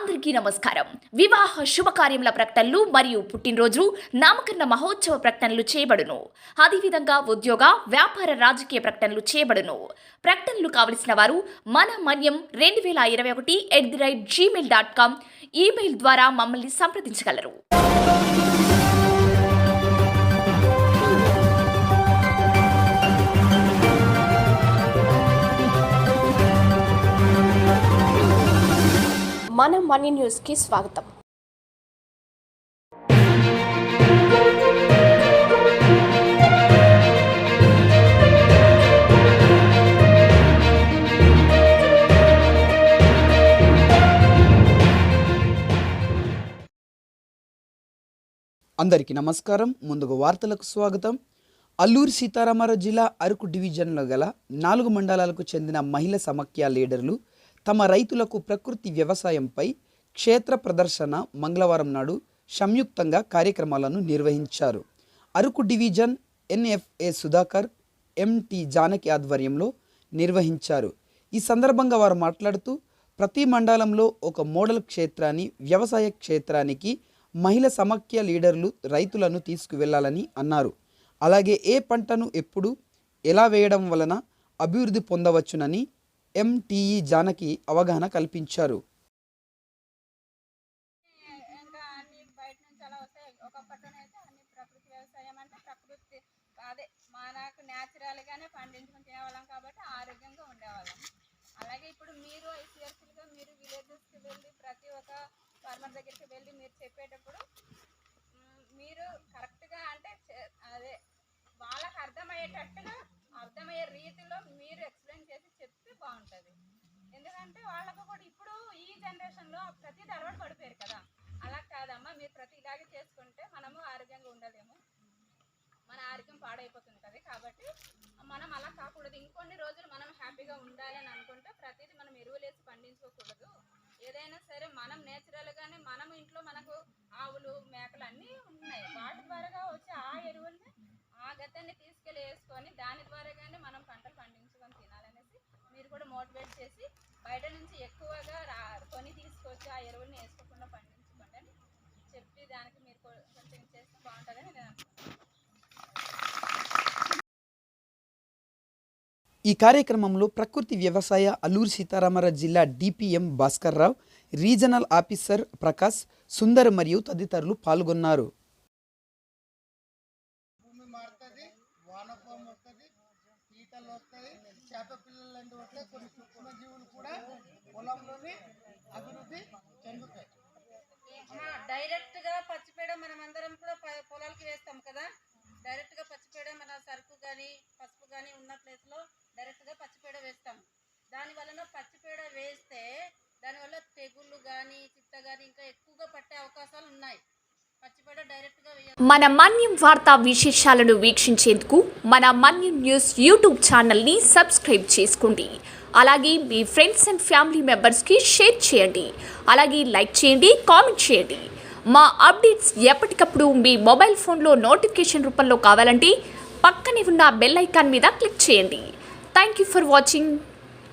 అందరికీ నమస్కారం. వివాహ శుభకార్యముల ప్రకటనలు మరియు పుట్టినరోజు నామకరణ మహోత్సవ ప్రకటనలు చేయబడును. అదేవిధంగా ఉద్యోగ వ్యాపార రాజకీయ ప్రకటనలు చేయబడును. ప్రకటనలు కావలసిన వారు మన మన్యం 2021@gmail.com ఈమెయిల్ ద్వారా మమ్మల్ని సంప్రదించగలరు. మన మనీ న్యూస్కి స్వాగతం. అందరికీ నమస్కారం. ముందుగా వార్తలకు స్వాగతం. అల్లూరి సీతారామరాజు జిల్లా అరకు డివిజన్లో గల 4 మండలాలకు చెందిన మహిళా సమాఖ్య లీడర్లు తమ రైతులకు ప్రకృతి వ్యవసాయంపై క్షేత్ర ప్రదర్శన మంగళవారం నాడు సంయుక్తంగా కార్యక్రమాలను నిర్వహించారు. అరకు డివిజన్ ఎన్ఎఫ్ఏ సుధాకర్, ఎంటి జానకి ఆధ్వర్యంలో నిర్వహించారు. ఈ సందర్భంగా వారు మాట్లాడుతూ ప్రతి మండలంలో ఒక మోడల్ క్షేత్రాన్ని, వ్యవసాయ క్షేత్రానికి మహిళా సమాఖ్య లీడర్లు రైతులను తీసుకువెళ్లాలని అన్నారు. అలాగే ఏ పంటను ఎప్పుడు ఎలా వేయడం వలన అభివృద్ధి పొందవచ్చునని ఎంటిఈ జానకి అవగాహన కల్పించారు. మనకు న్యాచురల్గానే పండించుకొని తినేవాళ్ళం కాబట్టి ఆరోగ్యంగా ఉండేవాళ్ళం. అలాగే ఇప్పుడు మీరు ఐసీఆర్సీలుగా మీరు విలేజెస్కి వెళ్ళి ప్రతి ఒక్క ఫార్మర్ దగ్గరికి వెళ్ళి మీరు చెప్పేటప్పుడు మీరు కరెక్ట్గా అంటే అదే వాళ్ళకి అర్థమయ్యేటట్టుగా అర్థమయ్యే రీతిలో మీరు ఎక్స్ప్లెయిన్ చేసి చెప్తే బాగుంటుంది. ఎందుకంటే వాళ్ళకు కూడా ఇప్పుడు ఈ జనరేషన్లో ప్రతిదీ అలవాటు పడిపోయారు కదా. అలా కాదమ్మా, మీరు ప్రతి ఇలాగే చేసుకుంటే మనము ఆరోగ్యంగా ఉండలేము, మన ఆరోగ్యం పాడైపోతుంటుంది. కాబట్టి మనం అలా కాకూడదు. ఇంకొన్ని రోజులు మనం హ్యాపీగా ఉండాలి అని అనుకుంటే ప్రతిదీ మనం ఎరువులేసి పండించుకోకూడదు. ఏదైనా సరే మనం నేచురల్గానే మనం ఇంట్లో మనకు ఆవులు మేకలు అన్నీ ఉన్నాయి, వాటి ద్వారా వచ్చి ఆ ఎరువుల్ని ఆ గతాన్ని తీసుకెళ్ళి వేసుకొని దాని ద్వారాగానే మనం పంటలు పండించుకొని తినాలనేసి మీరు కూడా మోటివేట్ చేసి బయట నుంచి ఎక్కువగా కొని తీసుకొచ్చి ఆ ఎరువుల్ని వేసుకోకుండా పండించుకోండి అని చెప్పి దానికి మీరు కొంచెం చేస్తే బాగుంటుందని నేను అనుకుంటున్నాను. ఈ కార్యక్రమంలో ప్రకృతి వ్యవసాయ అల్లూరి సీతారామరాజు జిల్లా DPM Bhaskar Rao, regional officer Prakash, Sundar మరియు తదితరులు పాల్గొన్నారు. భూమి మారుతుంది, వానపాము వస్తుంది, ఈతలు వస్తాయి, చేప పిల్లలు లాంటి వస్తాయి, కొన్ని సూక్ష్మజీవులు కూడా పొలంలోని అభివృద్ధి చెందుతాయి. డైరెక్ట్గా పచ్చిపేడ మనం అందరం కూడా పొలాలకి వేస్తాం కదా. డైరెక్ట్గా పచ్చిపేడ మన సరుకు కానీ పసుపు కానీ ఉన్న ప్లేస్లో డైరెక్ట్గా పచ్చిపేడ వేస్తాం. దానివలన పచ్చిపేడ వేస్తే దానివల్ల తెగుళ్ళు కానీ చిత్త కానీ ఇంకా ఎక్కువగా పట్టే అవకాశాలు ఉన్నాయి. పచ్చిపేడ డైరెక్ట్గా మన మన్యం వార్తా విశేషాలను వీక్షించేందుకు మన మన్యం న్యూస్ యూట్యూబ్ ఛానల్ని సబ్స్క్రైబ్ చేసుకోండి. అలాగే మీ ఫ్రెండ్స్ అండ్ ఫ్యామిలీ మెంబర్స్కి షేర్ చేయండి. అలాగే లైక్ చేయండి, కామెంట్ చేయండి. మా అప్డేట్స్ ఎప్పటికప్పుడు మీ మొబైల్ ఫోన్లో నోటిఫికేషన్ రూపంలో కావాలంటే పక్కనే ఉన్న బెల్ ఐకాన్ మీద క్లిక్ చేయండి. Thank you for watching.